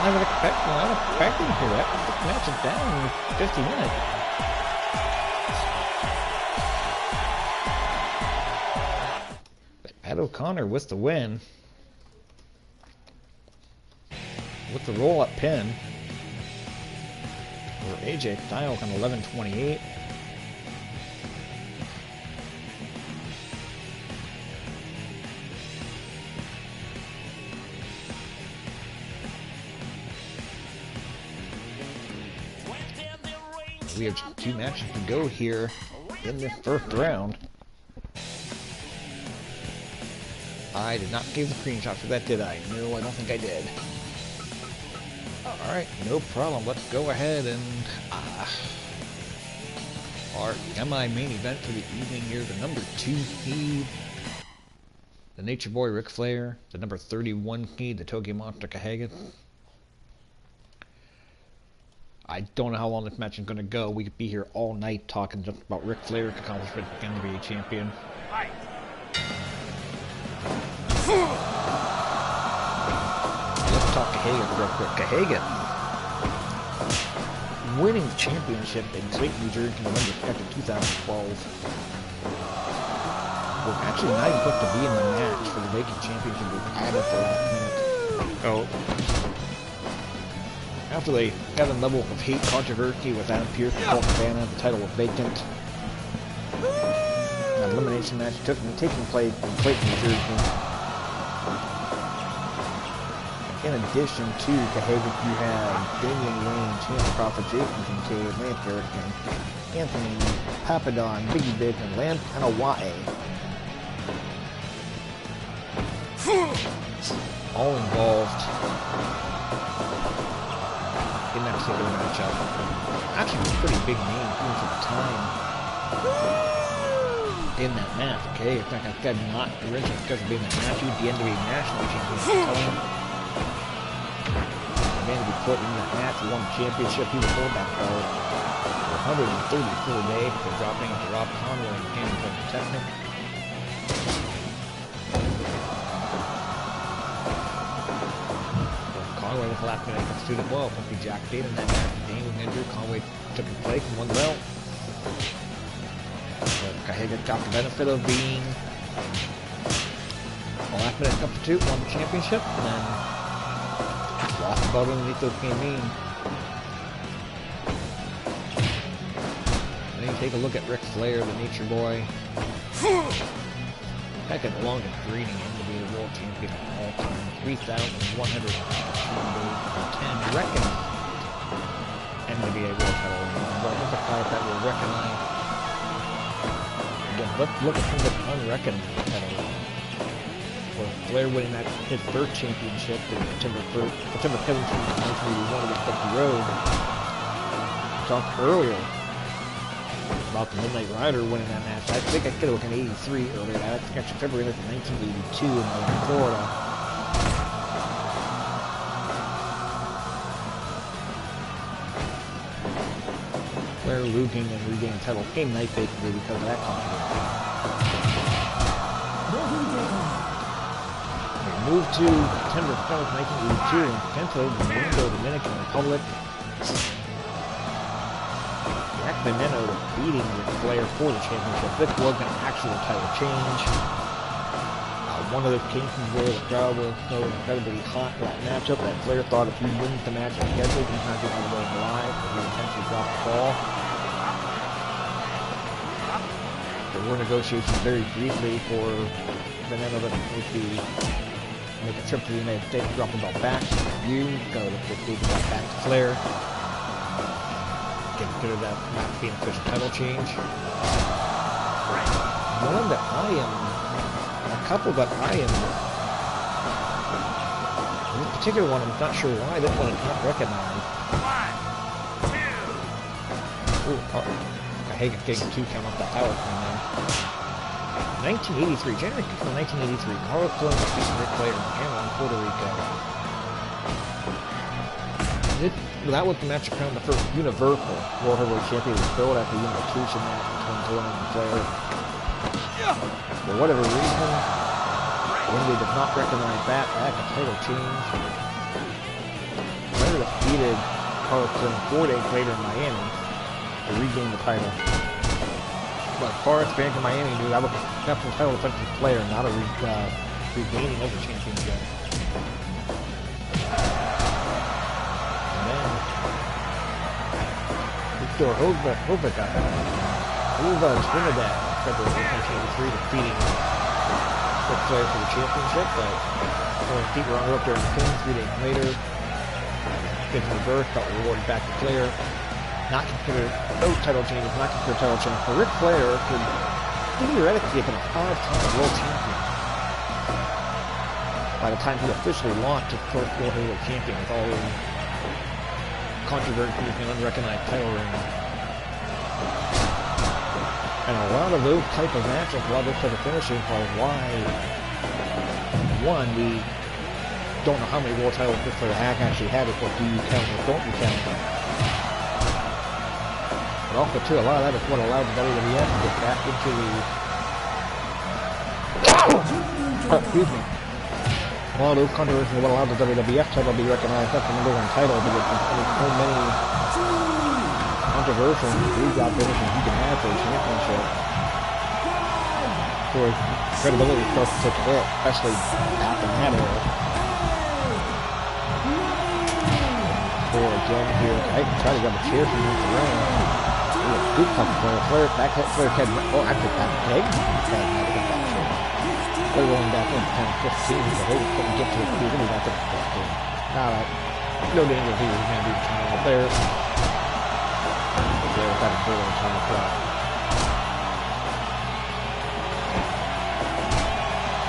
I was expecting here. That match is down in 50 minutes. Pat O'Connor with the win. With the roll-up pin. For AJ Styles on 11:28. We have 2 matches to go here in this first round. I did not give the screenshot for that, did I? No, I don't think I did. Alright, no problem. Let's go ahead and... our semi-main event for the evening here, the number 2 seed, the Nature Boy Ric Flair, the number 31 seed, the Tokyo Monster Kahagan. I don't know how long this match is going to go. We could be here all night talking just about Ric Flair's accomplishment as NWA champion. Let's talk Kahagan real quick. Kahagan winning the championship in Clayton, New Jersey, November 2nd, 2012. Was actually not even supposed to be in the match for the vacant championship. Was added at the last minute. Oh. After they had a level of hate controversy with Adam Pearce and Colt Cabana, the title was vacant. An elimination match taking place in Clayton, New Jersey. In addition to Kahagan, you had Damian Wayne, Chance Crawford, Jason Kincaid, Lance Erickson, Anthony Papadon, Biggie Big, and Lance NWA. All involved in that particular matchup. Actually, a pretty big name even for the time in that match. Okay, in fact, I said not originally because of being that match, he was the NWA National Champion. Man to be put in that match, won the championship. He was holding that belt for 134 days for dropping it to Rob Conway and Cannon Technic. Conway was the last minute substituted well. Pumpy Jack Dave in that match. Dane was injured. Conway took his place and won the belt. But Kahagan got the benefit of being a last minute substitute, won the championship, and then lost the belt underneath those game mean. And then you take a look at Ric Flair, the Nature Boy. Second longest reigning NWA World Champion of all time. 3,110 recognized NWA World Title. But emphasize that we're recognized. Again, let's look at some of the unrecognized titles. Flair winning that his first championship in September 17th, 1981 against Bucky Road. We talked earlier about the Midnight Rider winning that match. I think I could have looked at 83 earlier. That's actually February 1982 in Florida. Flair losing and regaining title same night basically because of that controversy. Moved to September 7th, 1982 in Centro Domingo, Dominican Republic. Jack Veneno defeating Ric Flair for the championship. This was an actual title change. One of those cases where the crowd was so incredibly hot for that matchup that Flair thought if he wins the match scheduled, he's not getting away alive, so he intentionally dropped the ball. There were negotiations very briefly for Veneno to make a trip to the United States, drop the belt back, you go to the belt back to Flair. Consider that not being an official title change. One that a couple that this particular one, I'm not sure why, this one is not recognized. Ooh, Kahagan getting 2 count off the power from there. 1983, January 6th, 1983, Carlos Colon defeating Ric Flair in Panama, Puerto Rico. That was the match that crowned the first Universal World Heavyweight Champion was built after the unification match between Colon and Flair. For whatever reason, when they did not recognize that as a title change, Flair defeated Carlos Colon 4 days later in Miami to regain the title. But as far as fans in Miami knew, that was a national title defense for Flair, not a regaining of the championship. And then Victor Hovika Trinidad, February 1983, defeating Ric Flair for the championship, but Flair's feet were on up during the pin 3 days later. Did reverse, got rewarded back to Flair. Not considered, those title changes, not considered title change. But Ric Flair could theoretically have been a 5-time world champion. by the time he officially launched as first World Heavyweight Champion with all the controversy and unrecognized title reign. And a lot of those type of matches, a lot of those type of finishing are why, one, we don't know how many world titles Ric Flair actually had. It's what do you count or don't you count? But also, too, a lot of that is what allowed the WWF to get back into the... excuse me. A lot of those controversies are what allowed the WWF title to be recognized as the #1 title because there's so many controversial and job finishes you can have for a championship. For credibility starts to take a hit, especially back in that era. For again here, I can try to grab a chair from the ring. Good fucking Flair. Back hit Flair head. Oh, actually back leg. They're rolling back in 10-15, but they couldn't get to it. He really got to 15. Now, no danger he was going to be trying up there. Flair without a bullet on time to clock.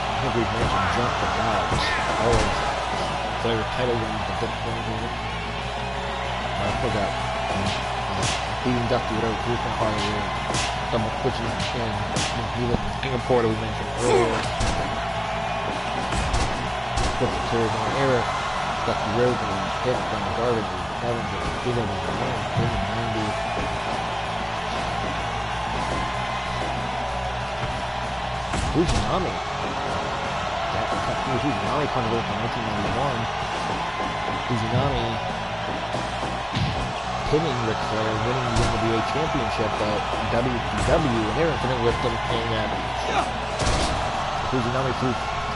I think we've mentioned jump the gods. Oh, Flair title win the bit here. I forgot. Beating Ducky whatever group and part of the double switching and Singapore that we mentioned earlier. Flip the tears on Eric, Ducky Rhodes and hit on the garbage and Evans and Guido and Randy. Fujinami. Fujinami controversy in 1991. Fujinami pinning Ric Flair, winning the NWA Championship at WCW, and they're infinite with them saying that Fujinami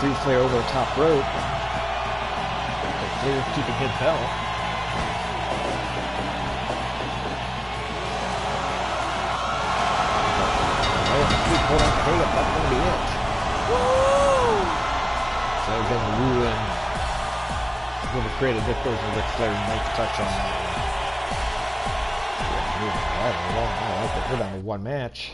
threw Flair over the top rope. So Flair's keeping his belt. Hold on, hey, that's going to be it. Woo! So then Wu and going to create a victory for Ric Flair, nice touch on that. We're down to one match.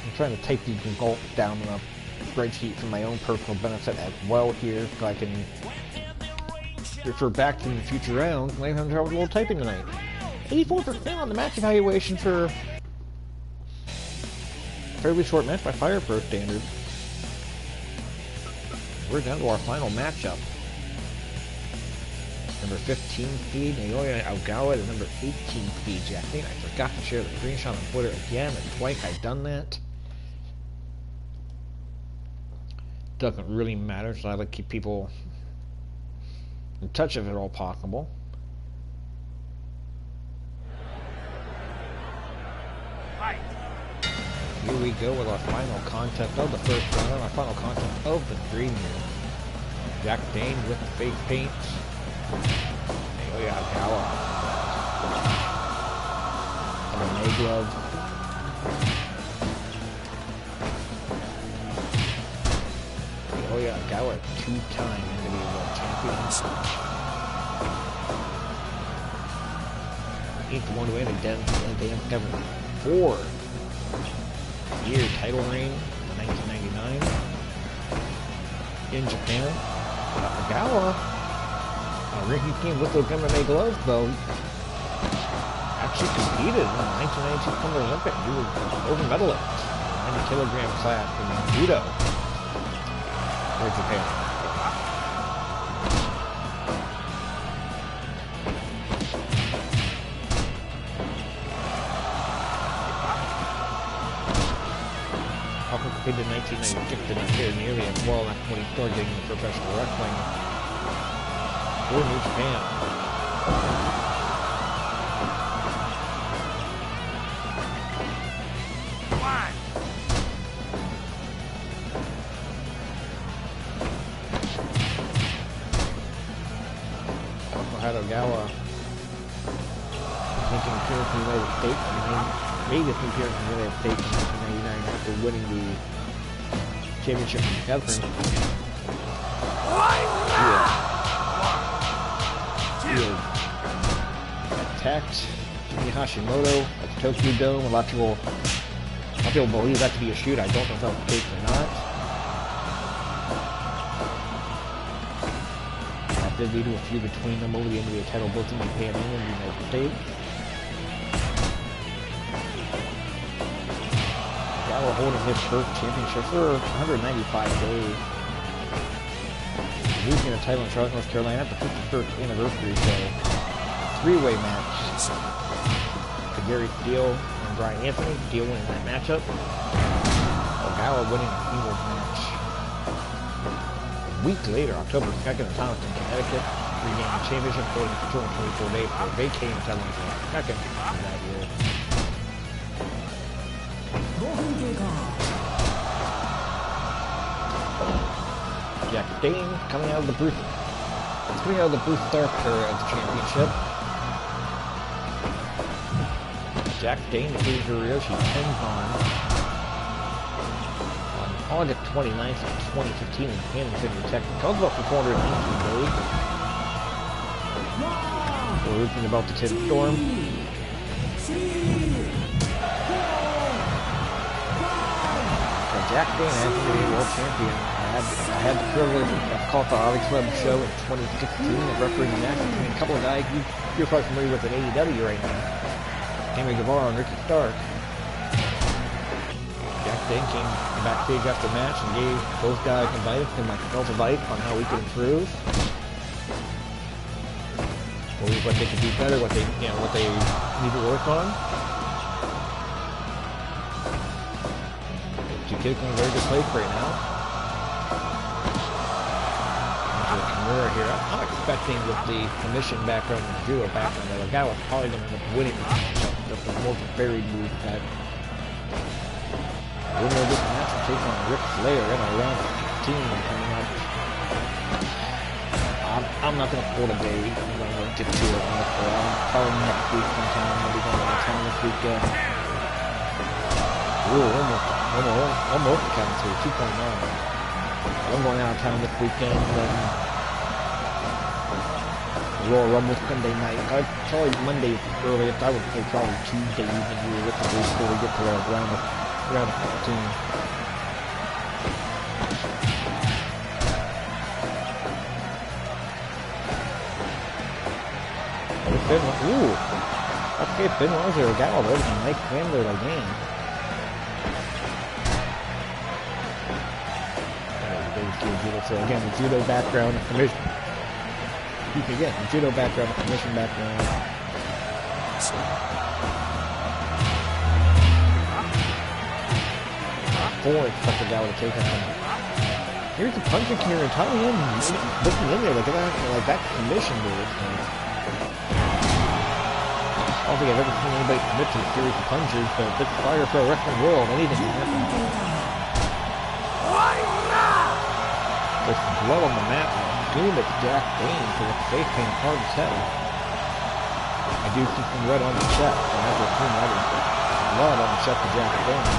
I'm trying to type these results down on a spreadsheet for my own personal benefit as well here, so I can refer back to the future rounds. I'm having trouble with a little typing tonight. 84% on the match evaluation for a fairly short match by Fire Pro standards. We're down to our final matchup. Number 15 seed Naoya Ogawa to number 18 seed Jack Dane. I forgot to share the screenshot on Twitter again, and twice I've done that. Doesn't really matter, so I like to keep people in touch if at all possible. Here we go with our final contest of the first round, our final contest of the dream year. Jack Dane with the face paint. Naoya Ogawa. MMA glove. Naoya Ogawa, two-time NWA World Champions. He's the one who ended Dan 4-year title reign in 1999 in Japan. Ogawa, Ricky came with those MMA gloves though. Actually competed in the 1992 Summer Olympics. He was a silver medalist in the 90-kilogram class in judo for Japan. In 1996 did not fare nearly as well. That's when he started getting into professional wrestling for New Japan. Also had Ogawa making an appearance in the United States, and made his appearance in the United States in 1999 after winning the championship from Catherine. Attacked Jimmy Hashimoto at the Tokyo Dome. A lot of people believe that to be a shoot. I don't know if that was the case or not. That did lead to a feud between them over the NWA title both in Japan and in the United States. Gallo holding his first championship for 195 days. Losing the title in Charlotte, North Carolina at the 51st anniversary show. Three-way match. To Gary Steele and Brian Anthony. Steele winning that matchup. Gallo winning a singles match. A week later, October 2nd in Thomaston, Connecticut, regaining the championship, holding for 224 days for vacating the title on October 2nd of that year. Jack Dane coming out of the Bruce Stark era of the championship. Jack Dane defeated Hiroshi Tenzan on August 29th of 2015 in Kansas City, Texas. Held up for 419 days. We're losing about the Tim Storm. So Jack Dane has been a world champion. I had the privilege of calling the Alex Webb show in 2016 and refereeing the match between a couple of guys you're probably familiar with at AEW right now. Henry Guevara and Ricky Stark. Jack Dane came backstage after the match and gave both guys advice and myself advice on how we could improve. What they could do better, what they need to work on. Two kids in a very good place right now. Kimura here. I'm expecting with the commission background and the judo background that a guy was probably going to end up winning this matchup. That's a more varied move that winner of this match will take on Ric Flair in a round 15 coming up. I'm not going to pull a day. I'm going to get to it on the floor. Probably next week sometime. I'll be going to town this weekend. Ooh, almost counting to 2.9. I'm going out of town this weekend. Royal Rumble Sunday night. I'd probably Monday earliest. I would say probably Tuesday evening here with the booth before we get to the round of 15. Ooh. Okay, Benoit's there. Got all those. Nice win there again. So again, the judo background, commission. You can get the judo background, commission background. Four expect the guy to take on. Here's the punching here, Italian looking in there like that commission move. I don't think I've ever seen anybody commit to a series of punches, but this fire for a wrestling world, anything can happen. There's blood on the mat. I assume it's Jack Dane for the face paint hard as hell. I do see some red on the chest. I have to assume that is blood on the chest of Jack Dane.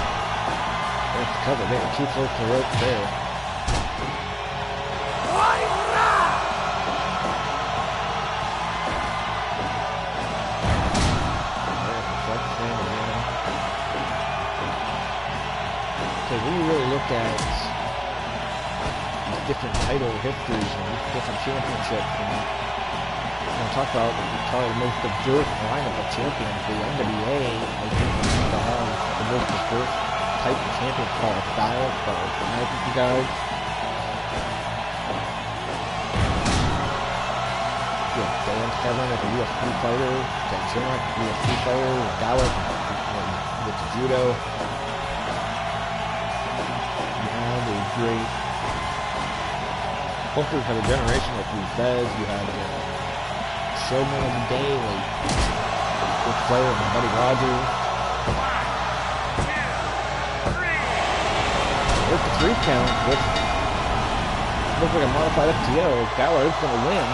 There's the cover there. Too close to the rope there. So when you really look at different title histories and different championships, and talk about probably the most diverse lineup of champions. The NWA, I think, to have the most diverse type of champions called style for the Nike guys. Yeah, Dan Kevin as a UFC fighter, Dan Shinnock, UFC fighter, Gallic with the judo. You have a great Punkers had a generation like Lee Fez. You had Showman of the Day, like Ric Flair and Buddy Rogers. There's the 3 count. Looks like a modified FTO. Gallo is going to win.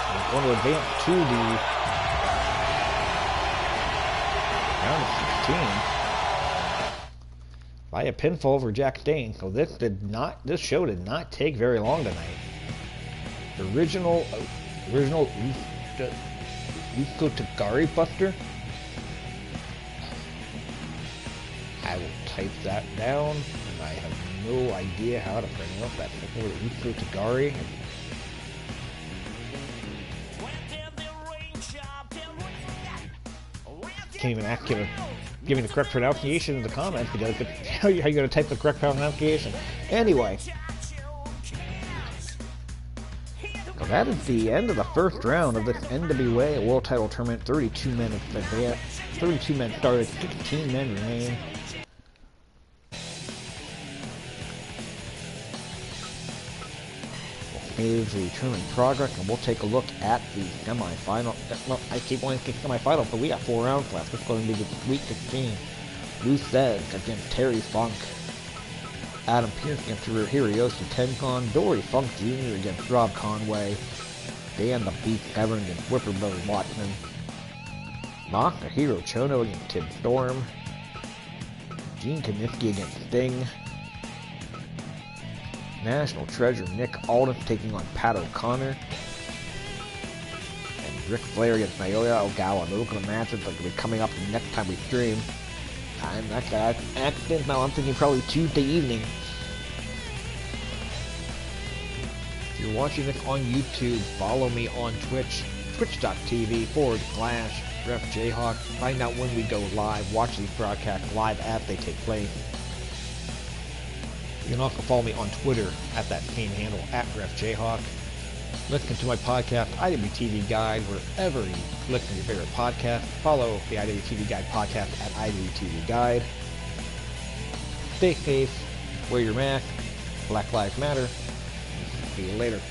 He's going to advance to the round of 16. by a pinfall over Jack Dane. So this show did not take very long tonight. The original Uso Tagari Buster. I will type that down, and I have no idea how to pronounce that. Uso Tagari. Can't even ask him give me the correct pronunciation in the comments, because how are you going to type the correct pronunciation? Anyway, so that is the end of the first round of this NWA World Title Tournament. 32 minutes advanced. 32 men started, 16 men remain. Is the tournament progress, and we'll take a look at the semifinal. Well, I keep wanting to say semifinal, but we got 4 rounds left. It's going to be the Sweet 16. Rusev against Terry Funk. Adam Pearce against Hiroyoshi Tenkan. Dory Funk Jr. against Rob Conway. Dan the Beast Severn against Whipperbird Watson. Masahiro Chono against Tim Storm. Gene Kaniski against Sting. National Treasure Nick Aldis taking on Pat O'Connor. And Ric Flair against Naoya Ogawa. Those are the matches that will be coming up next time we stream. I'm not gonna accident now. I'm thinking probably Tuesday evening. If you're watching this on YouTube, follow me on Twitch. Twitch.tv/RefJayhawk. Find out when we go live. Watch these broadcasts live as they take place. You can also follow me on Twitter at that same handle, @RefJayhawk. Listen to my podcast, IWTV Guide, wherever you listen to your favorite podcast. Follow the IWTV Guide podcast at IWTV Guide. Stay safe, wear your mask, Black Lives Matter. See you later.